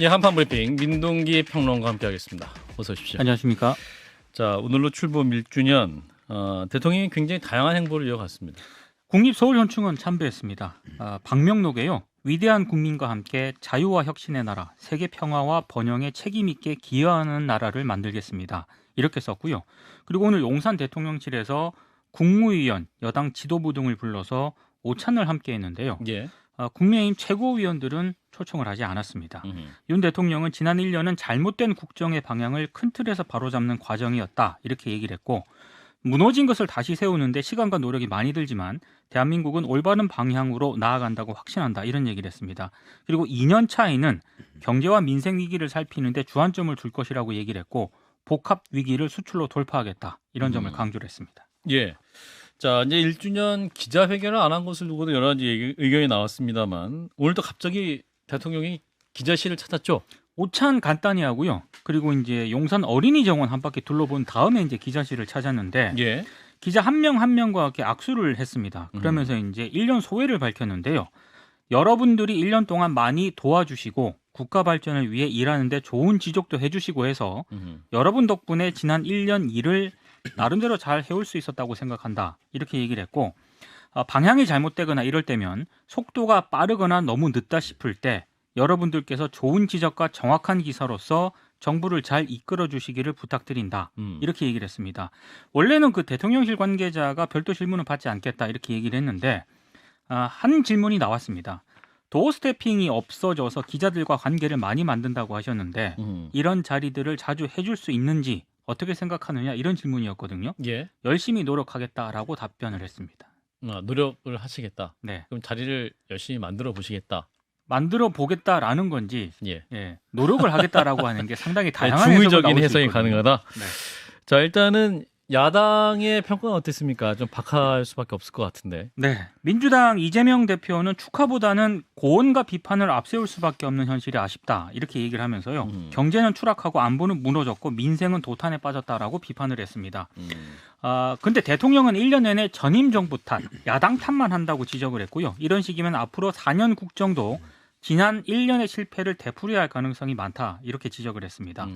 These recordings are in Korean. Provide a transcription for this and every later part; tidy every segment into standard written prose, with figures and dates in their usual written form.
예, 한판 브리핑 민동기 평론가 함께하겠습니다. 어서 오십시오. 안녕하십니까. 자, 오늘로 출범 1주년. 대통령이 굉장히 다양한 행보를 이어갔습니다. 국립서울현충원 참배했습니다. 방명록에요. 위대한 국민과 함께 자유와 혁신의 나라, 세계 평화와 번영에 책임 있게 기여하는 나라를 만들겠습니다. 이렇게 썼고요. 그리고 오늘 용산 대통령실에서 국무위원, 여당 지도부 등을 불러서 오찬을 함께 했는데요. 예. 국민의힘 최고위원들은 초청을 하지 않았습니다. 윤 대통령은 지난 1년은 잘못된 국정의 방향을 큰 틀에서 바로잡는 과정이었다. 이렇게 얘기를 했고 무너진 것을 다시 세우는데 시간과 노력이 많이 들지만 대한민국은 올바른 방향으로 나아간다고 확신한다. 이런 얘기를 했습니다. 그리고 2년 차에는 경제와 민생 위기를 살피는데 주안점을 둘 것이라고 얘기를 했고 복합 위기를 수출로 돌파하겠다. 이런 점을 강조를 했습니다. 예. 자, 이제 1주년 기자회견을 안 한 것을 두고도 여러 가지 의견이 나왔습니다만 오늘도 갑자기 대통령이 기자실을 찾았죠. 오찬 간단히 하고요. 그리고 이제 용산 어린이정원 한 바퀴 둘러본 다음에 이제 기자실을 찾았는데 예. 기자 한 명 한 명과 함께 악수를 했습니다. 그러면서 이제 1년 소회를 밝혔는데요. 여러분들이 1년 동안 많이 도와주시고 국가 발전을 위해 일하는데 좋은 지적도 해주시고 해서 여러분 덕분에 지난 1년 일을 나름대로 잘 해올 수 있었다고 생각한다. 이렇게 얘기를 했고 방향이 잘못되거나 이럴 때면 속도가 빠르거나 너무 늦다 싶을 때 여러분들께서 좋은 지적과 정확한 기사로서 정부를 잘 이끌어 주시기를 부탁드린다. 이렇게 얘기를 했습니다. 원래는 그 대통령실 관계자가 별도 질문을 받지 않겠다. 이렇게 얘기를 했는데 한 질문이 나왔습니다. 도어 스태핑이 없어져서 기자들과 관계를 많이 만든다고 하셨는데 이런 자리들을 자주 해줄 수 있는지 어떻게 생각하느냐 이런 질문이었거든요. 예. 열심히 노력하겠다라고 답변을 했습니다. 노력을 하시겠다. 네. 그럼 자리를 열심히 만들어 보시겠다. 만들어 보겠다라는 건지 예. 노력을 하겠다라고 하는 게 상당히 다양한 중의적인 해석이 가능하다. 네. 자, 일단은 야당의 평가는 어땠습니까? 좀 박할 수밖에 없을 것 같은데. 네. 민주당 이재명 대표는 축하보다는 고언과 비판을 앞세울 수밖에 없는 현실이 아쉽다. 이렇게 얘기를 하면서요. 경제는 추락하고 안보는 무너졌고 민생은 도탄에 빠졌다라고 비판을 했습니다. 근데 대통령은 1년 내내 전임 정부 탓, 야당 탓만 한다고 지적을 했고요. 이런 식이면 앞으로 4년 국정도 지난 1년의 실패를 되풀이할 가능성이 많다. 이렇게 지적을 했습니다.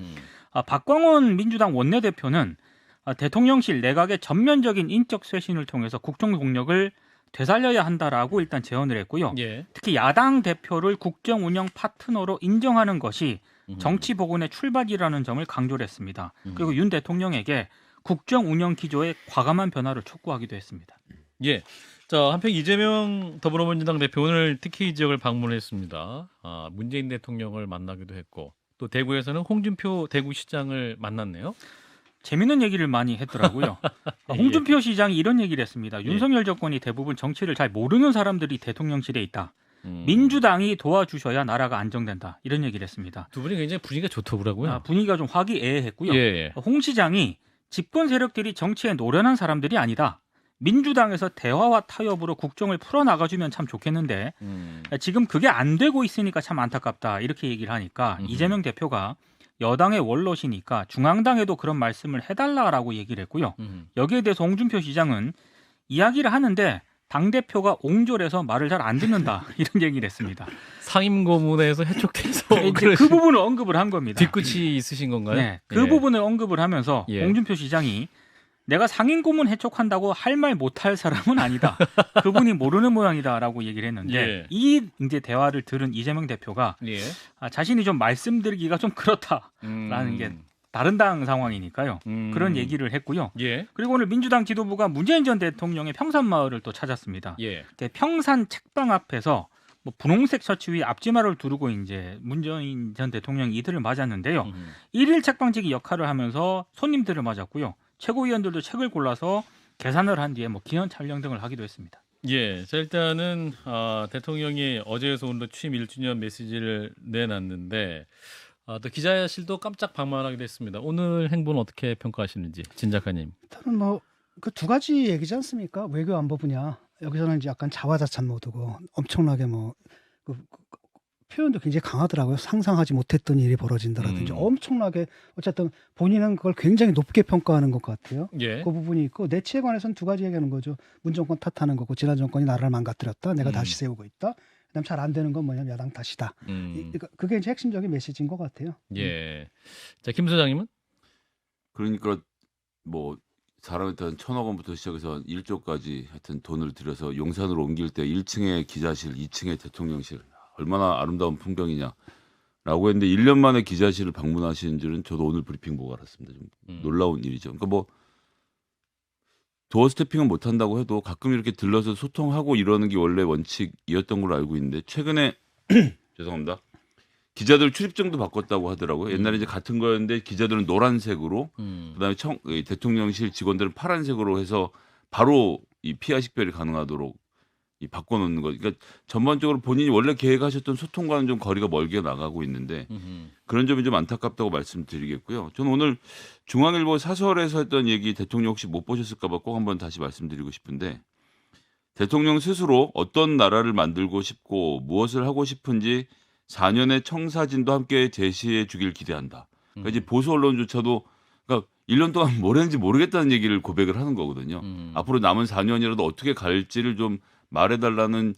박광원 민주당 원내대표는 대통령실 내각의 전면적인 인적 쇄신을 통해서 국정 동력을 되살려야 한다라고 일단 제언을 했고요. 예. 특히 야당 대표를 국정 운영 파트너로 인정하는 것이 정치 복원의 출발이라는 점을 강조를 했습니다. 그리고 윤 대통령에게 국정 운영 기조의 과감한 변화를 촉구하기도 했습니다. 예. 자, 한편 이재명 더불어민주당 대표 오늘 TK 지역을 방문했습니다. 문재인 대통령을 만나기도 했고 또 대구에서는 홍준표 대구시장을 만났네요. 재밌는 얘기를 많이 했더라고요. 홍준표 시장이 이런 얘기를 했습니다. 윤석열 정권이 대부분 정치를 잘 모르는 사람들이 대통령실에 있다. 민주당이 도와주셔야 나라가 안정된다. 이런 얘기를 했습니다. 두 분이 굉장히 분위기가 좋더라고요. 분위기가 좀 화기애애했고요. 예. 홍 시장이 집권 세력들이 정치에 노련한 사람들이 아니다. 민주당에서 대화와 타협으로 국정을 풀어나가주면 참 좋겠는데 지금 그게 안 되고 있으니까 참 안타깝다. 이렇게 얘기를 하니까 이재명 대표가 여당의 원로시니까 중앙당에도 그런 말씀을 해달라라고 얘기를 했고요. 여기에 대해서 홍준표 시장은 이야기를 하는데 당대표가 옹졸해서 말을 잘 안 듣는다. 이런 얘기를 했습니다. 상임고문에서 해촉돼서 이제 그 부분을 언급을 한 겁니다. 뒤끝이 있으신 건가요? 네, 그 부분을 언급을 하면서 예. 홍준표 시장이 내가 상임고문 해촉한다고 할 말 못할 사람은 아니다. 그분이 모르는 모양이다라고 얘기를 했는데 예. 이 이제 대화를 들은 이재명 대표가 예. 자신이 좀 말씀드리기가 좀 그렇다라는 게 다른 당 상황이니까요. 그런 얘기를 했고요. 예. 그리고 오늘 민주당 지도부가 문재인 전 대통령의 평산마을을 또 찾았습니다. 예. 평산 책방 앞에서 분홍색 셔츠 위 앞치마를 두르고 이제 문재인 전 대통령이 이들을 맞았는데요. 1일 책방지기 역할을 하면서 손님들을 맞았고요. 최고위원들도 책을 골라서 계산을 한 뒤에 기념 촬영 등을 하기도 했습니다. 예. 자, 일단은 대통령이 어제에서 오늘로 취임 1주년 메시지를 내놨는데 또 기자실도 깜짝 방문하기도 했습니다. 오늘 행보는 어떻게 평가하시는지 진 작가님. 일단은 그 두 가지 얘기지 않습니까? 외교 안보 분야 여기서는 이제 약간 자화자찬 모드고 엄청나게 그 표현도 굉장히 강하더라고요. 상상하지 못했던 일이 벌어진다라든지 엄청나게 어쨌든 본인은 그걸 굉장히 높게 평가하는 것 같아요. 예. 그 부분이 있고 내치에 관해서는 두 가지 얘기하는 거죠. 문 정권 탓하는 거고 지난 정권이 나라를 망가뜨렸다. 내가 다시 세우고 있다. 그다음 잘 안 되는 건 뭐냐면 야당 탓이다. 그게 이제 핵심적인 메시지인 것 같아요. 예. 자, 김 소장님은? 그러니까 뭐 사람한테 1,000억 원부터 시작해서 1조까지 하여튼 돈을 들여서 용산으로 옮길 때 1층에 기자실, 2층에 대통령실 얼마나 아름다운 풍경이냐라고 했는데 1년 만에 기자실을 방문하신 줄은 저도 오늘 브리핑 보고 알았습니다. 좀 놀라운 일이죠. 그러니까 뭐 도어 스태핑은 못 한다고 해도 가끔 이렇게 들러서 소통하고 이러는 게 원래 원칙이었던 걸로 알고 있는데 최근에 죄송합니다. 기자들 출입증도 바꿨다고 하더라고요. 옛날에 이제 같은 거였는데 기자들은 노란색으로 그다음에 대통령실 직원들은 파란색으로 해서 바로 이 피하 식별이 가능하도록 이 바꿔놓는 거. 그러니까 전반적으로 본인이 원래 계획하셨던 소통과는 좀 거리가 멀게 나가고 있는데 그런 점이 좀 안타깝다고 말씀드리겠고요. 저는 오늘 중앙일보 사설에서 했던 얘기 대통령 혹시 못 보셨을까 봐 꼭 한번 다시 말씀드리고 싶은데 대통령 스스로 어떤 나라를 만들고 싶고 무엇을 하고 싶은지 4년의 청사진도 함께 제시해 주길 기대한다. 그러니까 이제 보수 언론조차도 그러니까 1년 동안 뭘 했는지 모르겠다는 얘기를 고백을 하는 거거든요. 앞으로 남은 4년이라도 어떻게 갈지를 좀 말해달라는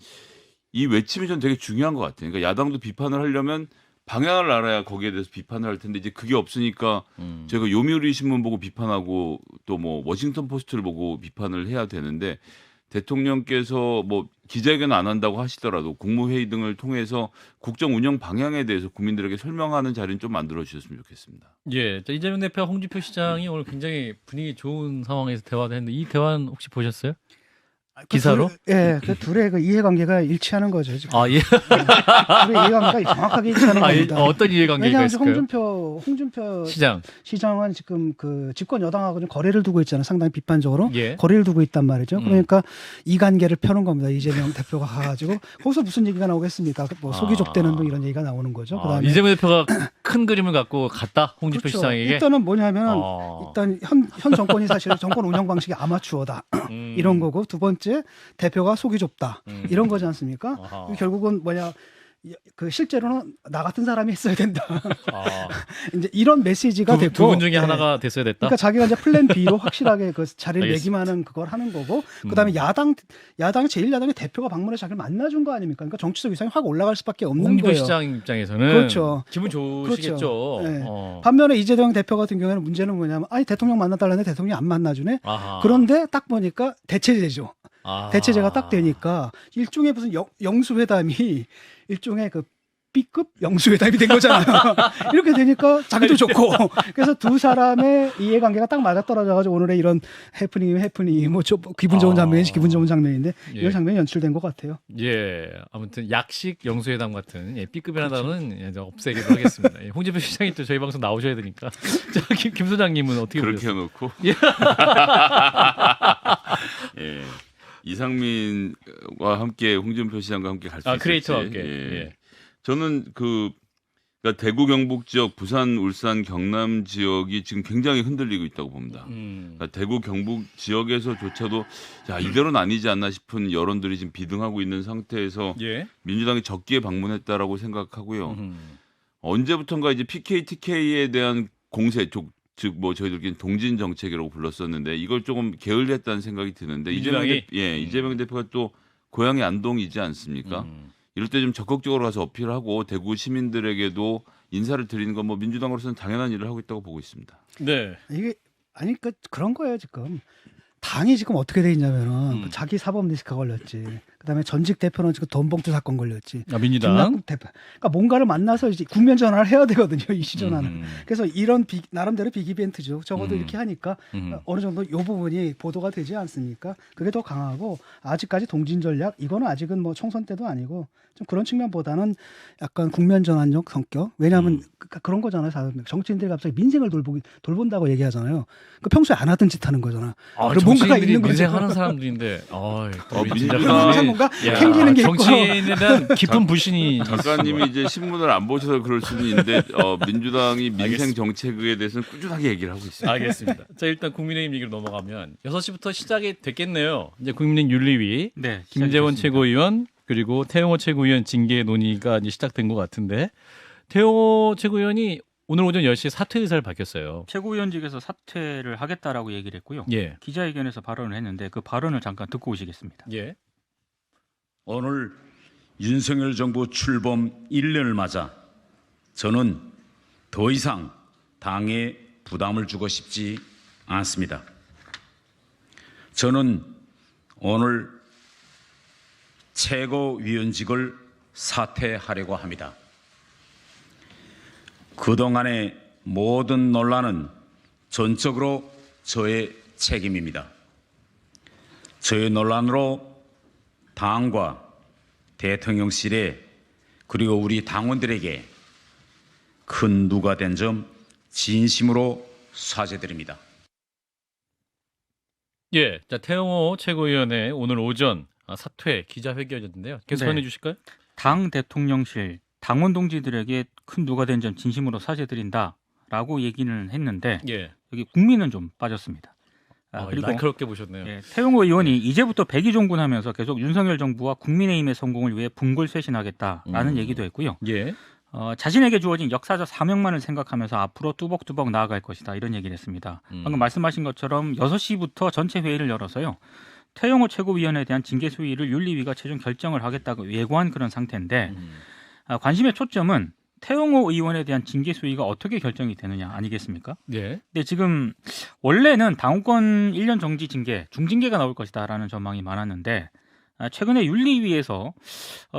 이 외침이 전 되게 중요한 것 같아요. 그러니까 야당도 비판을 하려면 방향을 알아야 거기에 대해서 비판을 할 텐데 이제 그게 없으니까 제가 요미우리 신문 보고 비판하고 또 뭐 워싱턴 포스트를 보고 비판을 해야 되는데 대통령께서 뭐 기자회견 안 한다고 하시더라도 국무회의 등을 통해서 국정 운영 방향에 대해서 국민들에게 설명하는 자리는 좀 만들어 주셨으면 좋겠습니다. 예. 자, 이재명 대표와 홍준표 시장이 오늘 굉장히 분위기 좋은 상황에서 대화를 했는데 이 대화는 혹시 보셨어요? 기사로? 그 둘의 그 이해관계가 일치하는 거죠. 지금. 아, 예. 둘의 이해관계가 정확하게 일치하는 아, 겁니다. 어떤 이해관계가 왜냐하면 있을까요? 홍준표 시장. 시장은 지금 그 집권 여당하고 좀 거리를 두고 있잖아요. 상당히 비판적으로 예. 거리를 두고 있단 말이죠. 그러니까 이 관계를 펴는 겁니다. 이재명 대표가 가가지고 거기서 무슨 얘기가 나오겠습니까? 뭐 속이 좁대는 등 이런 얘기가 나오는 거죠. 그다음에 이재명 대표가 큰 그림을 갖고 갔다 홍준표 그렇죠. 시장에게. 일단은 뭐냐면 일단 현 정권이 사실 정권 운영 방식이 아마추어다 이런 거고 두 번째 대표가 속이 좁다 이런 거지 않습니까? 결국은 뭐냐 그 실제로는 나 같은 사람이 했어야 된다. 이제 이런 메시지가 됐고 두 분 중에 하나가 됐어야 됐다. 그러니까 자기가 이제 플랜 B로 확실하게 그 자리를 알겠습니다. 매김하는 그걸 하는 거고 그다음에 야당 제1야당의 대표가 방문해서 자기를 만나준 거 아닙니까? 그러니까 정치적 위상이 확 올라갈 수밖에 없는 홍준표 거예요. 시장 입장에서는 그렇죠. 기분 좋으시겠죠. 그렇죠. 네. 반면에 이재명 대표 같은 경우에는 문제는 뭐냐면 아니 대통령 만나달라는데 대통령이 안 만나주네. 그런데 딱 보니까 대체제죠. 대체제가 딱 되니까 일종의 무슨 영수회담이 일종의 그 B급 영수회담이 된 거잖아요. 이렇게 되니까 자기도 좋고 그래서 두 사람의 이해관계가 딱 맞아떨어져가지고 오늘의 이런 해프닝이 뭐 기분 좋은 장면인지 기분 좋은 장면인데 이런 장면이 연출된 것 같아요. 예, 아무튼 약식 영수회담 같은 B급이라는 단어는 이제 없애기로 하겠습니다. 홍준표 시장이 또 저희 방송 나오셔야 되니까. 자, 김 소장님은 어떻게 그렇게 보셨어요? 해놓고 예. 이상민과 함께 홍준표 시장과 함께 갈 수 있을지. 크리에이터와 함께. 예. 저는 그러니까 대구 경북 지역, 부산, 울산, 경남 지역이 지금 굉장히 흔들리고 있다고 봅니다. 그러니까 대구 경북 지역에서조차도 야 이대로는 아니지 않나 싶은 여론들이 지금 비등하고 있는 상태에서 민주당이 적기에 방문했다라고 생각하고요. 언제부턴가 이제 PK, TK에 대한 공세 즉 뭐 저희들끼리 동진 정책이라고 불렀었는데 이걸 조금 게을리했다는 생각이 드는데 이재명 대표가 또 고향이 안동이지 않습니까? 이럴 때 좀 적극적으로 가서 어필하고 대구 시민들에게도 인사를 드리는 건 뭐 민주당으로서는 당연한 일을 하고 있다고 보고 있습니다. 네. 이게 아니 그러니까 그런 거예요 지금. 당이 지금 어떻게 돼 있냐면은 자기 사법 리스크가 걸렸지. 그다음에 전직 대표는 지금 돈봉투 사건 걸렸지. 민주당 김남국 대표. 그러니까 뭔가를 만나서 이제 국면 전환을 해야 되거든요. 이슈 전환을. 그래서 이런 나름대로 빅 이벤트죠. 적어도 이렇게 하니까 어느 정도 이 부분이 보도가 되지 않습니까? 그게 더 강하고 아직까지 동진 전략 이거는 아직은 뭐 총선 때도 아니고 좀 그런 측면보다는 약간 국면 전환적 성격. 왜냐하면 그런 거잖아요. 정치인들이 갑자기 민생을 돌본다고 얘기하잖아요. 그 평소에 안 하던 짓 하는 거잖아. 정치인들이 민생하는 사람들인데 항상 뭔가 캥기는 게 있고 정치인에 대한 깊은 불신이 작가님이 이제 신문을 안 보셔서 그럴 수는 있는데 민주당이 민생 정책에 대해서는 꾸준하게 얘기를 하고 있습니다. 알겠습니다. 자, 일단 국민의힘 얘기로 넘어가면 6시부터 시작이 됐겠네요. 이제 국민의힘 윤리위 네, 김재원 시작됐습니다. 최고위원 그리고 태영호 최고위원 징계 논의가 이제 시작된 것 같은데 태영호 최고위원이 오늘 오전 10시에 사퇴 의사를 밝혔어요. 최고위원직에서 사퇴를 하겠다라고 얘기를 했고요. 예. 기자회견에서 발언을 했는데 그 발언을 잠깐 듣고 오시겠습니다. 예. 오늘 윤석열 정부 출범 1년을 맞아 저는 더 이상 당에 부담을 주고 싶지 않습니다. 저는 오늘 최고위원직을 사퇴하려고 합니다. 그동안의 모든 논란은 전적으로 저의 책임입니다. 저의 논란으로 당과 대통령실에 그리고 우리 당원들에게 큰 누가 된 점 진심으로 사죄드립니다. 예, 자 태영호 최고위원의 오늘 오전 사퇴 기자회견이었는데요. 계속 네. 전해주실까요? 당 대통령실 당원 동지들에게 큰 누가 된 점 진심으로 사죄드린다라고 얘기는 했는데 예, 여기 국민은 좀 빠졌습니다. 그리고 날카롭게 보셨네요. 예, 태용호 의원이 이제부터 백의종군하면서 계속 윤석열 정부와 국민의힘의 성공을 위해 분골쇄신하겠다라는 얘기도 했고요. 예, 자신에게 주어진 역사적 사명만을 생각하면서 앞으로 뚜벅뚜벅 나아갈 것이다 이런 얘기를 했습니다. 방금 말씀하신 것처럼 6시부터 전체 회의를 열어서요. 태용호 최고위원에 대한 징계 수위를 윤리위가 최종 결정을 하겠다고 예고한 그런 상태인데 관심의 초점은 태용호 의원에 대한 징계 수위가 어떻게 결정이 되느냐 아니겠습니까? 예, 근데 지금 원래는 당원권 1년 정지 징계, 중징계가 나올 것이다라는 전망이 많았는데 최근에 윤리위에서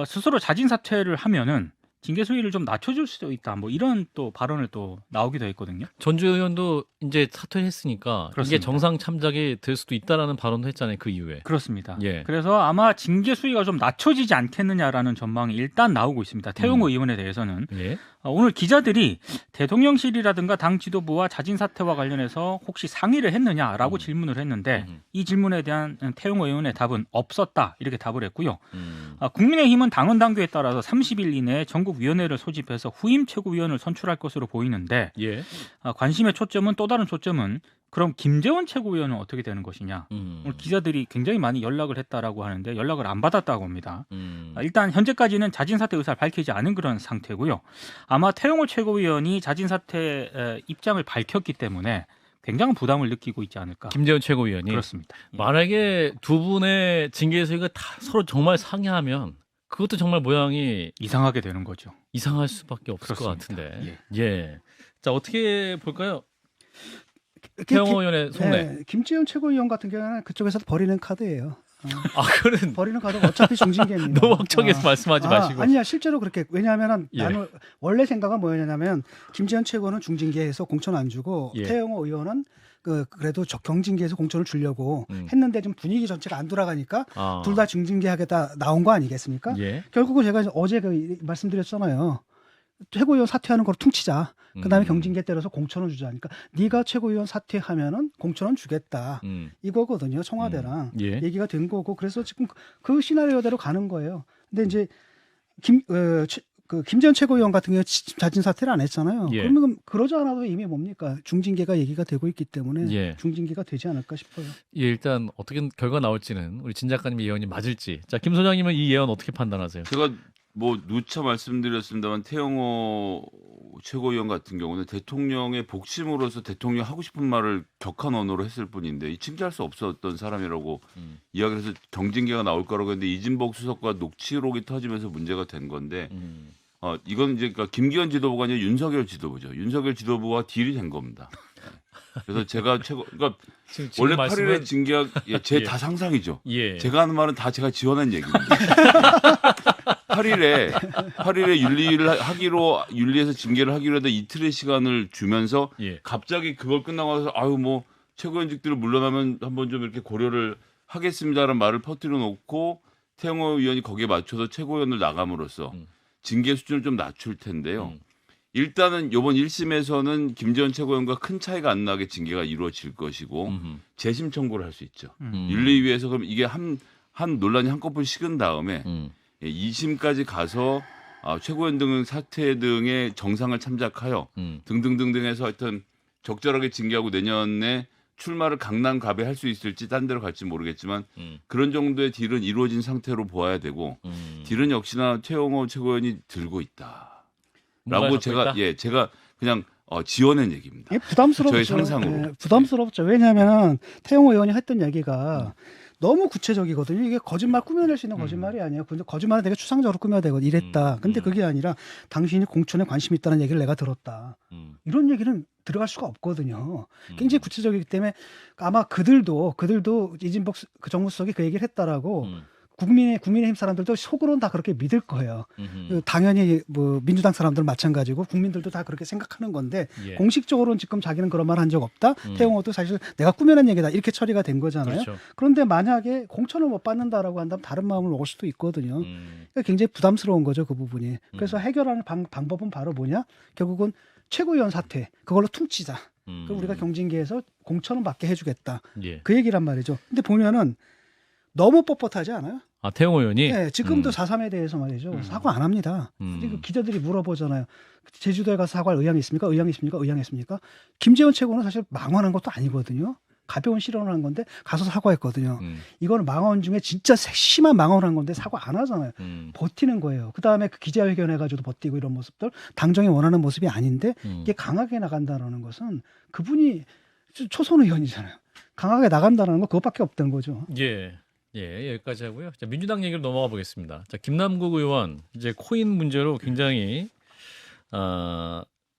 스스로 자진 사퇴를 하면은 징계 수위를 좀 낮춰줄 수도 있다. 뭐 이런 또 발언을 또 나오기도 했거든요. 전주 의원도 이제 사퇴했으니까 그렇습니다. 이게 정상 참작이 될 수도 있다라는 발언도 했잖아요. 그 이후에. 그렇습니다. 예. 그래서 아마 징계 수위가 좀 낮춰지지 않겠느냐라는 전망이 일단 나오고 있습니다. 태용호 의원에 대해서는 예, 오늘 기자들이 대통령실이라든가 당 지도부와 자진 사퇴와 관련해서 혹시 상의를 했느냐라고 질문을 했는데 이 질문에 대한 태용호 의원의 답은 없었다 이렇게 답을 했고요. 국민의힘은 당원 당규에 따라서 30일 이내에 전국위원회를 소집해서 후임 최고위원을 선출할 것으로 보이는데 예, 관심의 초점은 또 다른 초점은 그럼 김재원 최고위원은 어떻게 되는 것이냐. 오늘 기자들이 굉장히 많이 연락을 했다라고 하는데 연락을 안 받았다고 합니다. 일단 현재까지는 자진 사퇴 의사를 밝히지 않은 그런 상태고요. 아마 태용호 최고위원이 자진 사퇴 입장을 밝혔기 때문에 굉장한 부담을 느끼고 있지 않을까. 김재원 최고위원이 그렇습니다. 예. 만약에 두 분의 징계 수위가 다 서로 정말 상이하면 그것도 정말 모양이 이상하게 되는 거죠. 이상할 수밖에 없을 그렇습니다. 것 같은데. 예. 예. 자 어떻게 볼까요? 태영호 의원의 속내. 네, 김재현 최고위원 같은 경우는 그쪽에서 버리는 카드예요. 아 그는 버리는 카드가 어차피 중징계입니다. 너무 확정해서 말씀하지 마시고. 아니야 실제로 그렇게 왜냐하면 예. 나는 원래 생각은 뭐였냐면 김재현 최고는 중징계해서 공천 안 주고 예. 태영호 의원은 그래도 경징계해서 공천을 주려고 음. 했는데 좀 분위기 전체가 안 돌아가니까 아. 둘 다 중징계하겠다 나온 거 아니겠습니까? 예. 결국은 제가 어제 말씀드렸잖아요. 최고위원 사퇴하는 걸 퉁치자. 그다음에 경징계 때려서 공천을 주자. 그러니까 네가 최고위원 사퇴하면은 공천은 주겠다. 이거거든요. 청와대랑 예. 얘기가 된 거고 그래서 지금 그 시나리오대로 가는 거예요. 근데 이제 김재현 최고위원 같은 경우 자진 사퇴를 안 했잖아요. 예. 그러면 그러지 않아도 이미 뭡니까 중징계가 얘기가 되고 있기 때문에 예. 중징계가 되지 않을까 싶어요. 예, 일단 어떻게 결과 나올지는 우리 진 작가님의 예언이 맞을지. 자, 김 소장님은 이 예언 어떻게 판단하세요? 제가 뭐 누차 말씀드렸습니다만 태영호 최고위원 같은 경우는 대통령의 복심으로서 대통령 하고 싶은 말을 격한 언어로 했을 뿐인데 칭찬할 수 없었던 사람이라고 이야기를 해서 경징계가 나올 거라고 했는데 이진복 수석과 녹취록이 터지면서 문제가 된 건데 이건 이제 그러니까 김기현 지도부가 아니라 윤석열 지도부죠. 윤석열 지도부와 딜이 된 겁니다. 그래서 제가 그러니까 지금 원래 말씀은- 8일에 징계가 제 예. 다 상상이죠. 예. 제가 하는 말은 다 제가 지원한 얘기입니다. 8일에 윤리에서 징계를 하기로 해도 이틀의 시간을 주면서 예. 갑자기 그걸 끝나고 나서 아유 뭐 최고위원직들을 물러나면 한번 좀 이렇게 고려를 하겠습니다라는 말을 퍼뜨려 놓고 태영호 의원이 거기에 맞춰서 최고위원을 나감으로써 징계 수준을 좀 낮출 텐데요. 일단은 이번 1심에서는 김재원 최고위원과 큰 차이가 안 나게 징계가 이루어질 것이고 재심 청구를 할 수 있죠. 윤리위에서 그럼 이게 한 논란이 한꺼풀 식은 다음에 2심까지 가서 최고위원 등 사퇴 등의 정상을 참작하여 등등등등해서 하여튼 적절하게 징계하고 내년에 출마를 강남갑에 할 수 있을지 딴 데로 갈지 모르겠지만 그런 정도의 딜은 이루어진 상태로 보아야 되고 딜은 역시나 최영호 최고위원이 들고 있다. 라고 제가 그냥 지어낸 얘기입니다. 부담스럽죠. 저의 상상으로. 부담스럽죠. 왜냐하면 태용호 의원이 했던 얘기가 너무 구체적이거든요. 이게 거짓말 꾸며낼 수 있는 거짓말이 아니에요. 근데 거짓말은 되게 추상적으로 꾸며야 되거든. 이랬다. 근데 그게 아니라 당신이 공천에 관심 있다는 얘기를 내가 들었다. 이런 얘기는 들어갈 수가 없거든요. 굉장히 구체적이기 때문에 아마 그들도 이진복 그 정무수석이 그 얘기를 했다라고 국민의힘 사람들도 속으로는 다 그렇게 믿을 거예요. 당연히 뭐 민주당 사람들 마찬가지고 국민들도 다 그렇게 생각하는 건데 예. 공식적으로는 지금 자기는 그런 말 한 적 없다. 태용호도 사실 내가 꾸며낸 얘기다 이렇게 처리가 된 거잖아요. 그렇죠. 그런데 만약에 공천을 못 받는다라고 한다면 다른 마음을 먹을 수도 있거든요. 그러니까 굉장히 부담스러운 거죠 그 부분이. 그래서 해결하는 방법은 바로 뭐냐? 결국은 최고위원 사퇴 그걸로 퉁치자. 그럼 우리가 경징계에서 공천은 받게 해주겠다. 예. 그 얘기란 말이죠. 근데 보면은 너무 뻣뻣하지 않아요? 아 태용 의원이 네, 지금도 4.3에 대해서 말이죠. 사과 안 합니다. 그리고 기자들이 물어보잖아요. 제주도에 가서 사과할 의향이 있습니까? 의향이 있습니까? 의향이 있습니까? 김재원 최고는 사실 망언한 것도 아니거든요. 가벼운 실언을 한 건데 가서 사과했거든요. 이거는 망언 중에 진짜 심한 망언한 건데 사과 안 하잖아요. 버티는 거예요. 그다음에 그 기자회견 해가지고도 버티고 이런 모습들 당정이 원하는 모습이 아닌데 이게 강하게 나간다는 것은 그분이 초선 의원이잖아요. 강하게 나간다는 거 그것밖에 없다는 거죠. 예. 예, 여기까지 하고요. 자, 민주당 얘기로 넘어가 보겠습니다. 자, 김남국 의원 이제 코인 문제로 굉장히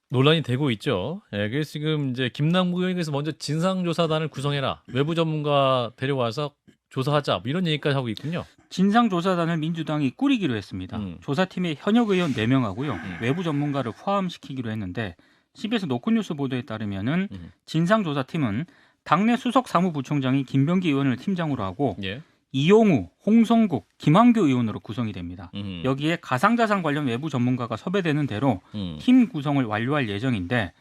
논란이 되고 있죠. 예, 그래서 지금 이제 김남국 의원께서 먼저 진상조사단을 구성해라. 외부 전문가 데려와서 조사하자. 뭐 이런 얘기까지 하고 있군요. 진상조사단을 민주당이 꾸리기로 했습니다. 조사팀에 현역 의원 4명하고요. 외부 전문가를 포함시키기로 했는데 CBS 노컷뉴스 보도에 따르면은 진상조사팀은 당내 수석 사무부총장인 김병기 의원을 팀장으로 하고 예. 이용우, 홍성국, 김한규 의원으로 구성이 됩니다. 여기에 가상자산 관련 외부 전문가가 섭외되는 대로 팀 구성을 완료할 예정인데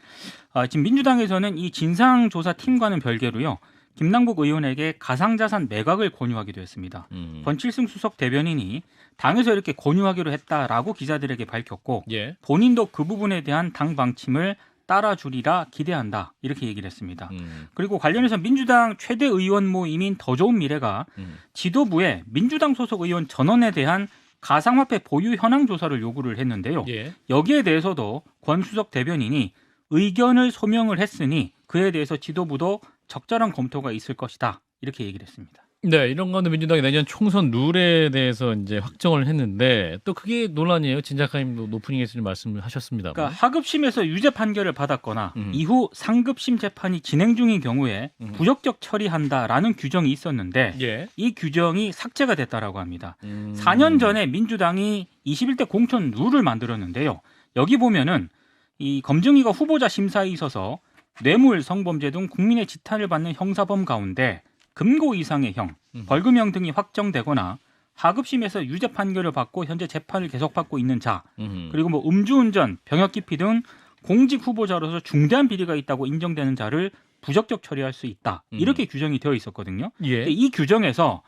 지금 민주당에서는 이 진상조사팀과는 별개로요. 김남국 의원에게 가상자산 매각을 권유하기도 했습니다. 권칠승 수석 대변인이 당에서 이렇게 권유하기로 했다라고 기자들에게 밝혔고 예. 본인도 그 부분에 대한 당 방침을 따라주리라 기대한다 이렇게 얘기를 했습니다. 그리고 관련해서 민주당 최대 의원 모임인 더 좋은 미래가 지도부에 민주당 소속 의원 전원에 대한 가상화폐 보유 현황 조사를 요구를 했는데요. 예. 여기에 대해서도 권 수석 대변인이 의견을 소명을 했으니 그에 대해서 지도부도 적절한 검토가 있을 것이다 이렇게 얘기를 했습니다. 네, 이런 건데 민주당이 내년 총선 룰에 대해서 이제 확정을 했는데 또 그게 논란이에요. 진작가님도 오프닝에서 좀 말씀을 하셨습니다. 그러니까 하급심에서 유죄 판결을 받았거나 이후 상급심 재판이 진행 중인 경우에 부적격 처리한다라는 규정이 있었는데 예. 이 규정이 삭제가 됐다라고 합니다. 4년 전에 민주당이 21대 공천 룰을 만들었는데요. 여기 보면은 이 검증위가 후보자 심사에 있어서 뇌물, 성범죄 등 국민의 지탄을 받는 형사범 가운데 금고 이상의 형, 벌금형 등이 확정되거나 하급심에서 유죄 판결을 받고 현재 재판을 계속받고 있는 자, 그리고 뭐 음주운전, 병역 기피 등 공직 후보자로서 중대한 비리가 있다고 인정되는 자를 부적격 처리할 수 있다. 이렇게 규정이 되어 있었거든요. 예. 근데 이 규정에서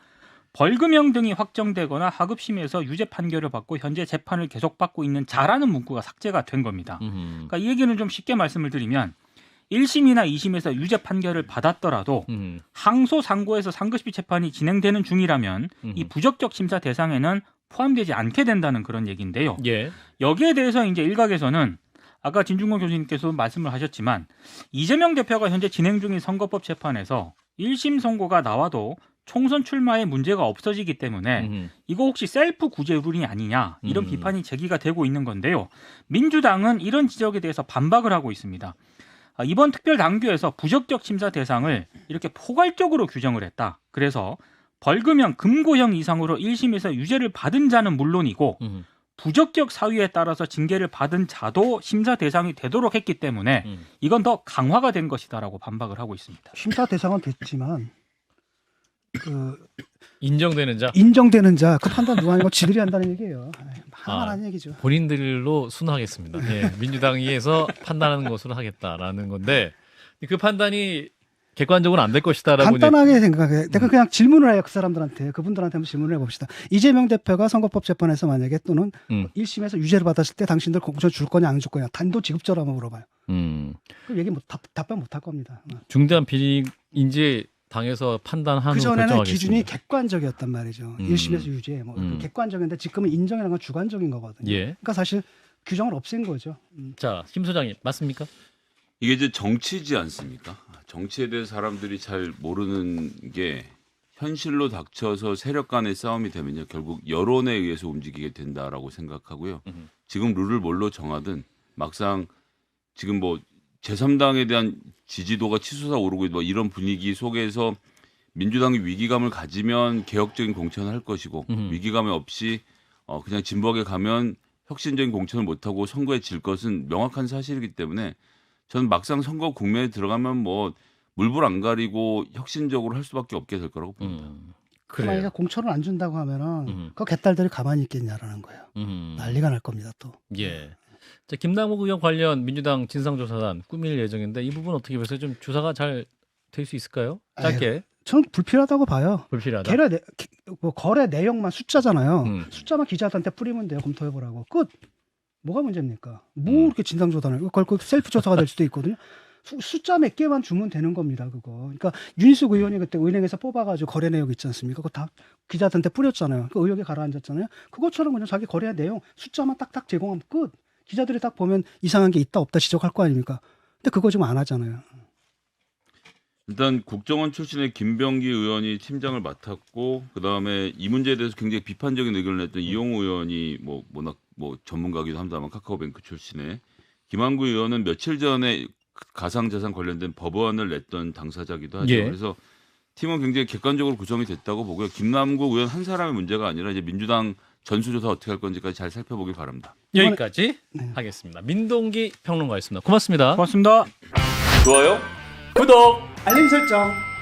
벌금형 등이 확정되거나 하급심에서 유죄 판결을 받고 현재 재판을 계속받고 있는 자라는 문구가 삭제가 된 겁니다. 그러니까 이 얘기는 좀 쉽게 말씀을 드리면 1심이나 2심에서 유죄 판결을 받았더라도 항소 상고에서 상급심 재판이 진행되는 중이라면 이 부적격 심사 대상에는 포함되지 않게 된다는 그런 얘기인데요. 예. 여기에 대해서 이제 일각에서는 아까 진중권 교수님께서 말씀을 하셨지만 이재명 대표가 현재 진행 중인 선거법 재판에서 1심 선고가 나와도 총선 출마에 문제가 없어지기 때문에 이거 혹시 셀프 구제 룰이 아니냐 이런 비판이 제기가 되고 있는 건데요. 민주당은 이런 지적에 대해서 반박을 하고 있습니다. 이번 특별당규에서 부적격 심사 대상을 이렇게 포괄적으로 규정을 했다. 그래서 벌금형, 금고형 이상으로 1심에서 유죄를 받은 자는 물론이고 부적격 사유에 따라서 징계를 받은 자도 심사 대상이 되도록 했기 때문에 이건 더 강화가 된 것이다라고 반박을 하고 있습니다. 심사 대상은 됐지만 그 인정되는 자 인정되는 자 그 판단 누가 하는 거 지들이 한다는 얘기예요. 하나는 얘기죠. 본인들로 순화하겠습니다. 예, 민주당에서 판단하는 것으로 하겠다라는 건데 그 판단이 객관적으로 안 될 것이다라고 간단하게 생각해. 내가 그냥 질문을 해요. 그 사람들한테. 그분들한테 한번 질문을 해봅시다. 이재명 대표가 선거법 재판에서 만약에 또는 1심에서 유죄를 받았을 때 당신들 공천 줄 거냐 안 줄 거냐 단도직입적으로 한번 물어봐요. 그럼 얘기 답변 못 할 겁니다. 중대한 비리인지 당에서 판단하는 그 전에는 결정하겠습니다. 기준이 객관적이었단 말이죠. 1심에서 유죄 뭐 객관적인데 지금은 인정이라는 건 주관적인 거거든요. 예. 그러니까 사실 규정을 없앤 거죠. 자, 김 소장님 맞습니까? 이게 이제 정치지 않습니까? 정치에 대해서 사람들이 잘 모르는 게 현실로 닥쳐서 세력 간의 싸움이 되면요 결국 여론에 의해서 움직이게 된다라고 생각하고요. 지금 룰을 뭘로 정하든 막상 지금 뭐 제3당에 대한 지지도가 치솟아 오르고 뭐 이런 분위기 속에서 민주당이 위기감을 가지면 개혁적인 공천을 할 것이고 위기감이 없이 그냥 진보하게 가면 혁신적인 공천을 못하고 선거에 질 것은 명확한 사실이기 때문에 저는 막상 선거 국면에 들어가면 뭐 물불 안 가리고 혁신적으로 할 수밖에 없게 될 거라고 봅니다. 만약에 그래요. 공천을 안 준다고 하면은 그 개딸들이 가만히 있겠냐라는 거예요. 난리가 날 겁니다 또. 예. 자, 김남국 의원 관련 민주당 진상조사단 꾸밀 예정인데 이 부분 어떻게 보세요? 좀 조사가 잘 될 수 있을까요? 짧게. 저는 불필요하다고 봐요. 불필요하다. 거래 내용만 숫자잖아요. 음. 숫자만 기자들한테 뿌리면 돼요. 검토해보라고. 끝. 뭐가 문제입니까? 뭐 이렇게 진상조사를. 그걸 셀프 조사가 될 수도 있거든요. 숫자 몇 개만 주면 되는 겁니다. 그거. 그러니까 윤희숙 의원이 그때 은행에서 뽑아가지고 거래 내역 있지 않습니까? 그거 다 기자들한테 뿌렸잖아요. 그 의혹에 가라앉았잖아요. 그것처럼 그냥 자기 거래 내용 숫자만 딱딱 제공하면 끝. 기자들이 딱 보면 이상한 게 있다 없다 지적할 거 아닙니까? 근데 그거 지금 안 하잖아요. 일단 국정원 출신의 김병기 의원이 팀장을 맡았고 그 다음에 이 문제에 대해서 굉장히 비판적인 의견을 냈던 이용우 의원이 워낙 전문가기도 합니다만 카카오뱅크 출신의 김한구 의원은 며칠 전에 가상자산 관련된 법안을 냈던 당사자기도 하죠. 예. 그래서 팀은 굉장히 객관적으로 구성이 됐다고 보고요. 김남국 의원 한 사람의 문제가 아니라 이제 민주당 전수조사 어떻게 할 건지까지 잘 살펴보길 바랍니다. 여기까지 네. 하겠습니다. 민동기 평론가였습니다. 고맙습니다. 고맙습니다. 좋아요. 구독. 알림 설정.